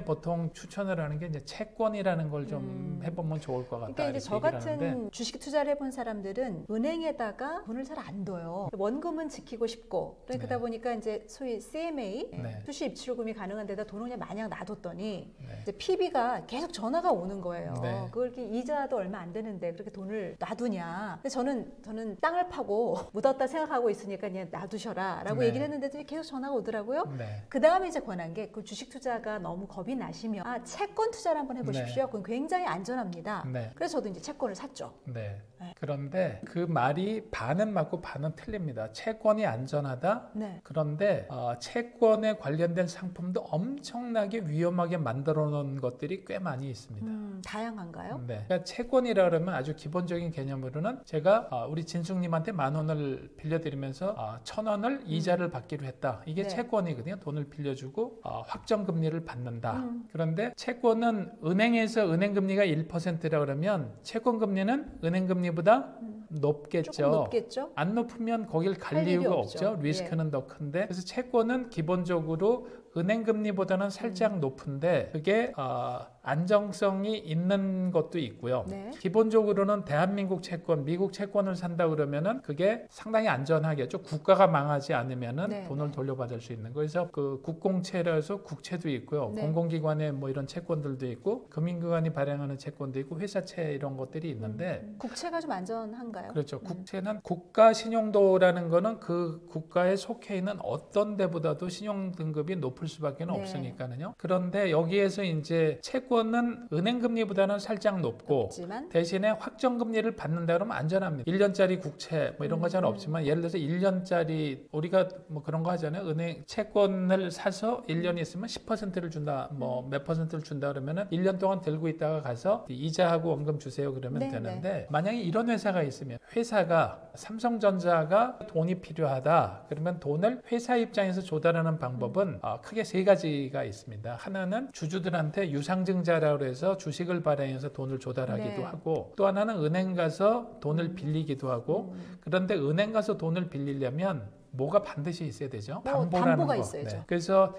보통 추천을 하는 게 이제 채권이라는 걸 좀 해보면 좋을 것 같다. 그러니까 이제 저 같은 주식 투자를 해본 사람들은 은행에다가 돈을 잘 안 둬요. 원금은 지키고 싶고 그러다 보니까 이제 소위 CMA 수시 입출금이 가능한 데다 돈을 그냥 마냥 놔뒀더니 이제 PB가 계속 전화가 오는 거예요. 그걸 이렇게 이자도 얼마 안 되는데 그렇게 돈을 놔두냐. 근데 저는 땅을 파고 묻었다 생각하고 있으니까 그냥 놔두셔라라고 얘기를 했는데도 계속 전화가 오더라고요. 그 다음에 이제 권한 게 그 주식 투자가 너무 겁이 나시면 채권 투자를 한번 해보십시오. 그건 굉장히 안전합니다. 그래서 저도 이제 채권을 샀죠. 그런데 그 말이 반은 맞고 반은 틀립니다. 채권이 안전하다. 그런데 채권에 관련된 상품도 엄청나게 위험하게 만들어 놓은 것들이 꽤 많이 있습니다. 다양한가요? 그러니까 채권이라 그러면 아주 기본적인 개념으로는 제가 우리 진숙님한테 10,000원을 빌려드리면서 1,000원을 이자를 받기로 했다. 이게 채권이거든요. 돈을 빌려주고 확정금리를 받는다. 그런데 채권은 은행에서 은행금리가 1%라 그러면 채권금리는 은행금리보다 높겠죠. 조금 높겠죠. 안 높으면 거길 갈 이유가 없죠. 리스크는 더 큰데. 그래서 채권은 기본적으로 은행금리보다는 살짝 높은데 그게 안정성이 있는 것도 있고요. 기본적으로는 대한민국 채권, 미국 채권을 산다 그러면은 그게 상당히 안전하겠죠. 국가가 망하지 않으면은 돈을 돌려받을 수 있는 거. 그래서 그 국공채라서 국채도 있고요. 공공기관의 뭐 이런 채권들도 있고 금융기관이 발행하는 채권도 있고 회사채 이런 것들이 있는데 국채가 좀 안전한가요? 그렇죠. 국채는 국가 신용도라는 거는 그 국가에 속해 있는 어떤 데보다도 신용 등급이 높을 수밖에 없으니까는요. 그런데 여기에서 이제 채권은 은행금리보다는 살짝 높고 대신에 확정금리를 받는다 그러면 안전합니다. 1년짜리 국채 뭐 이런 거 잘 없지만 예를 들어서 1년짜리 우리가 뭐 그런 거 하잖아요. 은행 채권을 사서 1년 있으면 10%를 준다. 뭐 몇 퍼센트를 준다 그러면은 1년 동안 들고 있다가 가서 이자하고 원금 주세요 그러면 되는데 만약에 이런 회사가 있으면 회사가 삼성전자가 돈이 필요하다. 그러면 돈을 회사 입장에서 조달하는 방법은 크게 세 가지가 있습니다. 하나는 주주들한테 유상증자라고 해서 주식을 발행해서 돈을 조달하기도 하고 또 하나는 은행 가서 돈을 빌리기도 하고 그런데 은행 가서 돈을 빌리려면 뭐가 반드시 있어야 되죠? 담보가 있어야죠. 그래서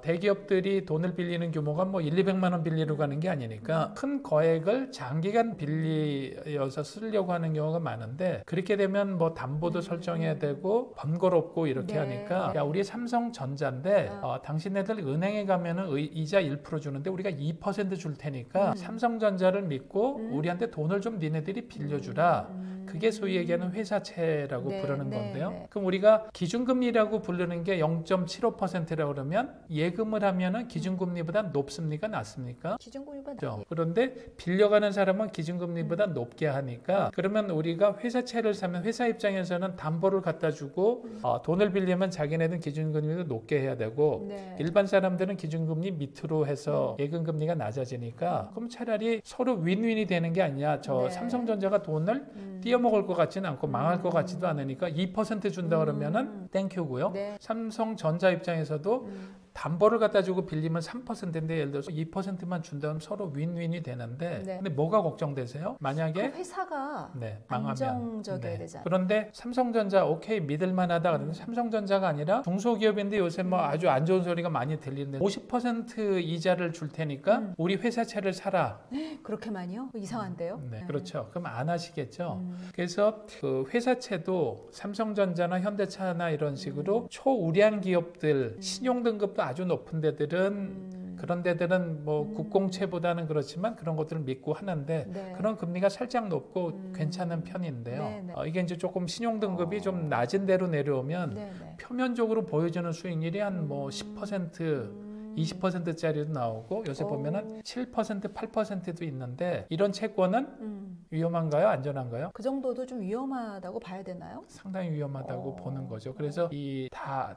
대기업들이 돈을 빌리는 규모가 뭐 200만 원 빌리러 가는 게 아니니까 큰 거액을 장기간 빌려서 쓰려고 하는 경우가 많은데 그렇게 되면 뭐 담보도 설정해야 되고 번거롭고 이렇게 하니까 야 우리 삼성전자인데 당신네들 은행에 가면은 이자 1% 주는데 우리가 2% 줄 테니까 삼성전자를 믿고 우리한테 돈을 좀 니네들이 빌려주라. 그게 소위 얘기하는 회사채라고 부르는 건데요. 그럼 우리가 기준금리라고 부르는 게 0.75%라고 그러면 예금을 하면은 기준금리보다 높습니까? 낮습니까? 기준금리보다 낮죠. 그런데 빌려가는 사람은 기준금리보다 높게 하니까 그러면 우리가 회사채를 사면 회사 입장에서는 담보를 갖다 주고 돈을 빌리면 자기네들은 기준금리도 높게 해야 되고 일반 사람들은 기준금리 밑으로 해서 예금금리가 낮아지니까 그럼 차라리 서로 윈윈이 되는 게 아니냐. 저 삼성전자가 돈을 띄어먹을 것 같지는 않고 망할 것 같지도 않으니까 2% 준다 그러면은 땡큐고요. 삼성전자 입장에서도 담보를 갖다 주고 빌리면 3%인데 예를 들어서 2%만 준다면 서로 윈윈이 되는데 근데 뭐가 걱정되세요? 만약에 그 회사가 망하면 안정적이어야 되잖아요. 그런데 삼성전자 오케이 믿을만하다 그러면 삼성전자가 아니라 중소기업인데 요새 뭐 아주 안 좋은 소리가 많이 들리는데 50% 이자를 줄 테니까 우리 회사채를 사라. 그렇게 많이요? 이상한데요? 그렇죠. 그럼 안 하시겠죠. 그래서 그 회사채도 삼성전자나 현대차나 이런 식으로 초우량 기업들 신용등급도 아주 높은 데들은 그런 데들은 뭐 국공채보다는 그렇지만 그런 것들을 믿고 하는데 그런 금리가 살짝 높고 괜찮은 편인데요. 이게 이제 조금 신용등급이 좀 낮은 데로 내려오면 표면적으로 보여주는 수익률이 한 뭐 10% 20%짜리도 나오고 요새 보면은 7%, 8%도 있는데 이런 채권은 위험한가요? 안전한가요? 그 정도도 좀 위험하다고 봐야 되나요? 상당히 위험하다고 보는 거죠. 그래서 이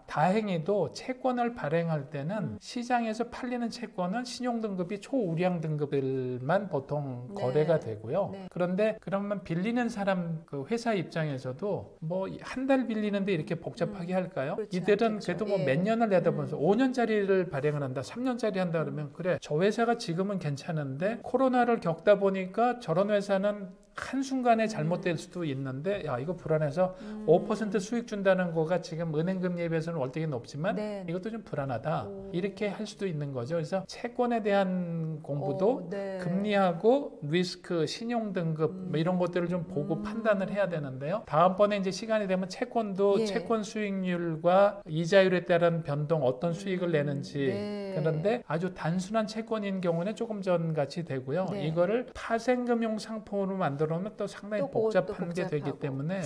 다행히도 채권을 발행할 때는 시장에서 팔리는 채권은 신용등급이 초우량 등급들만 보통 거래가 되고요. 그런데 그러면 빌리는 사람 그 회사 입장에서도 뭐 한 달 빌리는데 이렇게 복잡하게 할까요? 이들은 그래도 뭐 몇 년을 내다보면서 5년짜리를 발행을 한다, 3년짜리 한다 그러면 그래 저 회사가 지금은 괜찮은데 코로나를 겪다 보니까 저런 회사는 한순간에 잘못될 수도 있는데 야 이거 불안해서 5% 수익 준다는 거가 지금 은행금리에 비해서는 월등히 높지만 네. 이것도 좀 불안하다. 이렇게 할 수도 있는 거죠. 그래서 채권에 대한 공부도 네. 금리하고 리스크, 신용등급 뭐 이런 것들을 좀 보고 판단을 해야 되는데요. 다음번에 이제 시간이 되면 채권도 예. 채권 수익률과 이자율에 따른 변동 어떤 수익을 내는지 네. 그런데 아주 단순한 채권인 경우는 조금 전 같이 되고요. 네. 이거를 파생금융 상품으로 만들어놓으면 또 상당히 또 복잡한 또 게 되기 복잡하고. 때문에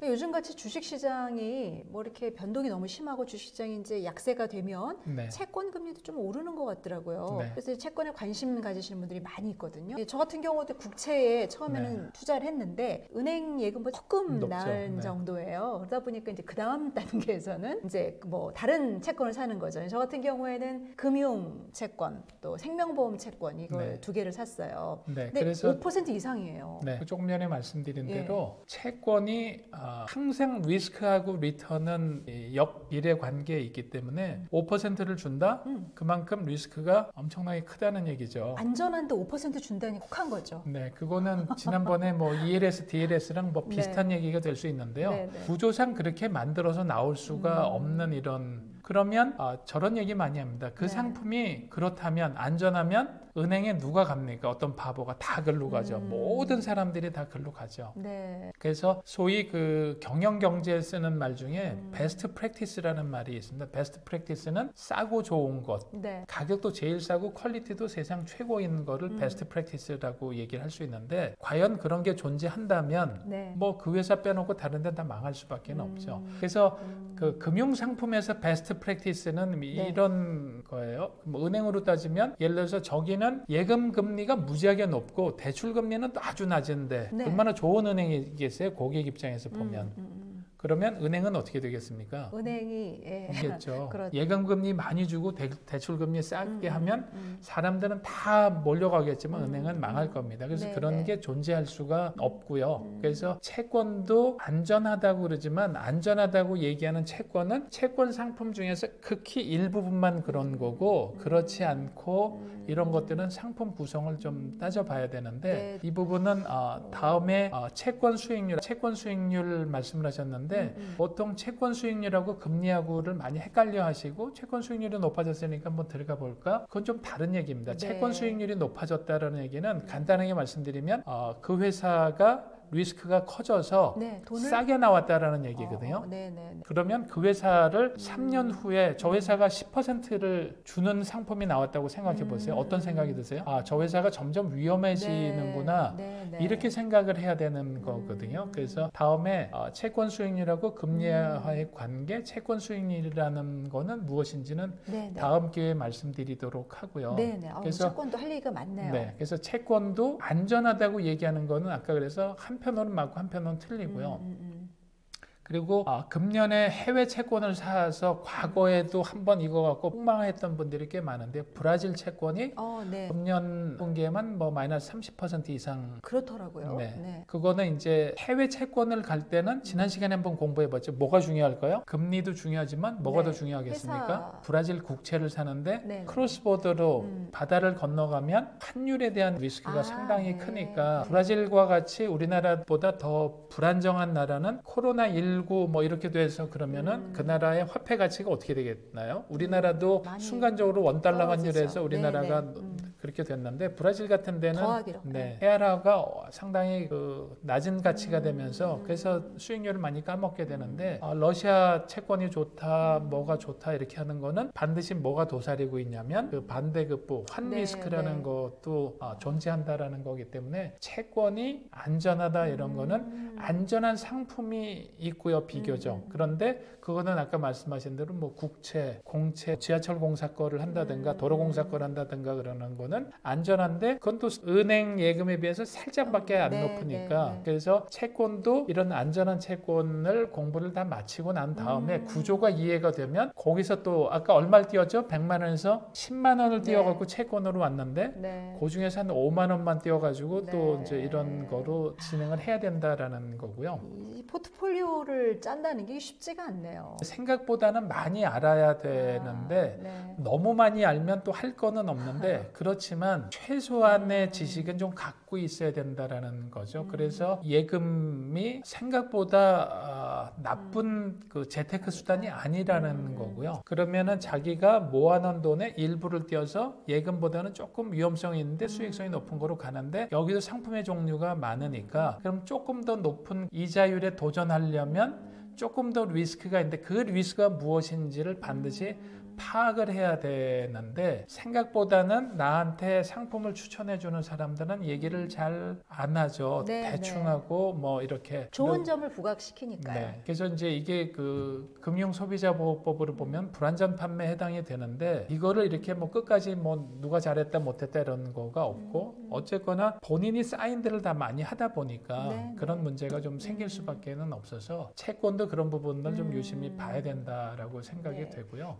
요즘같이 주식시장이 뭐 이렇게 변동이 너무 심하고 주식시장이 이제 약세가 되면 네. 채권 금리도 좀 오르는 것 같더라고요. 네. 그래서 채권에 관심 가지시는 분들이 많이 있거든요. 저 같은 경우도 국채에 처음에는 투자를 했는데 은행 예금보다 조금 높죠. 나은 네. 정도예요. 그러다 보니까 이제 그 다음 단계에서는 이제 뭐 다른 채권을 사는 거죠. 저 같은 경우에는 금융 채권 또 생명보험 채권 이걸 네. 두 개를 샀어요. 네, 근데 그래서 5% 이상이에요. 네, 조금 전에 말씀드린 예. 대로 채권이 항상 리스크하고 리턴은 역비례 관계에 있기 때문에 5%를 준다? 그만큼 리스크가 엄청나게 크다는 얘기죠. 안전한데 5% 준다니 혹한 거죠. 네, 그거는 지난번에 뭐 ELS, DLS랑 뭐 비슷한 얘기가 될 수 있는데요. 네, 네. 구조상 그렇게 만들어서 나올 수가 없는 이런 그러면 저런 얘기 많이 합니다. 그 네. 상품이 그렇다면 안전하면 은행에 누가 갑니까? 어떤 바보가 다 글로 가죠. 모든 사람들이 다 글로 가죠. 네. 그래서 소위 그 경영 경제에 쓰는 말 중에 베스트 프랙티스라는 말이 있습니다. 베스트 프랙티스는 싸고 좋은 것. 네. 가격도 제일 싸고 퀄리티도 세상 최고인 거를 베스트 프랙티스라고 얘기를 할 수 있는데 과연 그런 게 존재한다면 네. 뭐 그 회사 빼놓고 다른 데 다 망할 수밖에 없죠. 그래서 그 금융 상품에서 베스트 프랙티스는 이런 거예요. 뭐 은행으로 따지면 예를 들어서 저기는 예금 금리가 무지하게 높고 대출 금리는 또 아주 낮은데 네. 얼마나 좋은 은행이겠어요? 고객 입장에서 보면. 그러면 은행은 어떻게 되겠습니까? 은행이 이겠죠. 그렇죠. 예금 금리 많이 주고 대출 금리 싸게 하면 사람들은 다 몰려가겠지만 은행은 망할 겁니다. 그래서 네, 그런 네. 게 존재할 수가 없고요. 그래서 채권도 안전하다고 그러지만 안전하다고 얘기하는 채권은 채권 상품 중에서 극히 일부분만 그런 거고 그렇지 않고 이런 것들은 상품 구성을 좀 따져봐야 되는데 네. 이 부분은 다음에 채권 수익률 말씀을 하셨는데 보통 채권 수익률하고 금리하고를 많이 헷갈려 하시고 채권 수익률이 높아졌으니까 한번 들어가 볼까? 그건 좀 다른 얘기입니다. 네. 채권 수익률이 높아졌다라는 얘기는 간단하게 말씀드리면 그 회사가 리스크가 커져서 네, 돈을 싸게 나왔다라는 얘기거든요. 네, 네, 네. 그러면 그 회사를 3년 후에 저 회사가 10%를 주는 상품이 나왔다고 생각해 보세요. 어떤 생각이 드세요? 저 회사가 점점 위험해지는구나. 네, 네. 이렇게 생각을 해야 되는 거거든요. 그래서 다음에 채권 수익률하고 금리와의 관계, 채권 수익률이라는 거는 무엇인지는 네, 네. 다음 기회에 말씀드리도록 하고요. 네, 네. 그래서 채권도 할 얘기가 많네요. 네, 그래서 채권도 안전하다고 얘기하는 거는 아까 그래서 한편으로는 맞고 한편으로는 틀리고요. 그리고 금년에 해외 채권을 사서 과거에도 한번 이거 갖고 폭망했던 분들이 꽤 많은데 브라질 채권이 네. 금년 분기에만 뭐 마이너스 30% 이상. 그렇더라고요. 네. 네. 그거는 이제 해외 채권을 갈 때는 지난 시간에 한번 공부해봤죠. 뭐가 중요할까요? 금리도 중요하지만 뭐가 네. 더 중요하겠습니까? 회사. 브라질 국채를 사는데 네. 크로스보더로 바다를 건너가면 환율에 대한 리스크가 상당히 네. 크니까 브라질과 같이 우리나라보다 더 불안정한 나라는 코로나19 뭐 이렇게 돼서 그러면은 그 나라의 화폐 가치가 어떻게 되겠나요? 우리나라도 많이 순간적으로 원달러 떨어지죠. 환율에서 우리나라가 네, 네. 그렇게 됐는데 브라질 같은 데는 더하기로. 네, 헤아라가 상당히 그 낮은 가치가 되면서 그래서 수익률을 많이 까먹게 되는데 러시아 채권이 좋다, 뭐가 좋다 이렇게 하는 거는 반드시 뭐가 도사리고 있냐면 그 반대급부 환리스크라는 네. 것도 존재한다라는 거기 때문에 채권이 안전하다 이런 거는 안전한 상품이 있고요 비교적. 그런데 그거는 아까 말씀하신 대로 뭐 국채, 공채, 지하철 공사 거를 한다든가 도로공사 거를 한다든가 그러는 거는 안전한데 그건 또 은행 예금에 비해서 살짝밖에 안 네, 높으니까 네, 네. 그래서 채권도 이런 안전한 채권을 공부를 다 마치고 난 다음에 구조가 이해가 되면 거기서 또 아까 얼마를 띄웠죠? 100만 원에서 10만 원을 띄워갖고 채권으로 왔는데 네. 그 중에서 한 5만 원만 띄워가지고 또 네. 이제 이런 거로 진행을 해야 된다라는 거고요. 이 포트폴리오를 짠다는 게 쉽지가 않네요. 생각보다는 많이 알아야 되는데 네. 너무 많이 알면 또 할 거는 없는데 그렇지 그렇지만 최소한의 지식은 좀 갖고 있어야 된다라는 거죠. 그래서 예금이 생각보다 나쁜 그 재테크 수단이 아니라는 거고요. 그러면은 자기가 모아놓은 돈의 일부를 떼어서 예금보다는 조금 위험성이 있는데 수익성이 높은 거로 가는데 여기도 상품의 종류가 많으니까 그럼 조금 더 높은 이자율에 도전하려면 조금 더 리스크가 있는데 그 리스크가 무엇인지를 반드시 파악을 해야 되는데 생각보다는 나한테 상품을 추천해 주는 사람들은 얘기를 잘 안 하죠. 네, 대충 네. 하고 뭐 이렇게 좋은 점을 부각시키니까요. 네. 그래서 이제 이게 그 금융소비자보호법으로 보면 불안전 판매에 해당이 되는데 이거를 이렇게 뭐 끝까지 뭐 누가 잘했다 못했다 이런 거가 없고 어쨌거나 본인이 사인들을 다 많이 하다 보니까 네, 그런 네. 문제가 좀 생길 수밖에는 없어서 채권도 그런 부분을 좀 유심히 봐야 된다라고 생각이 네. 되고요.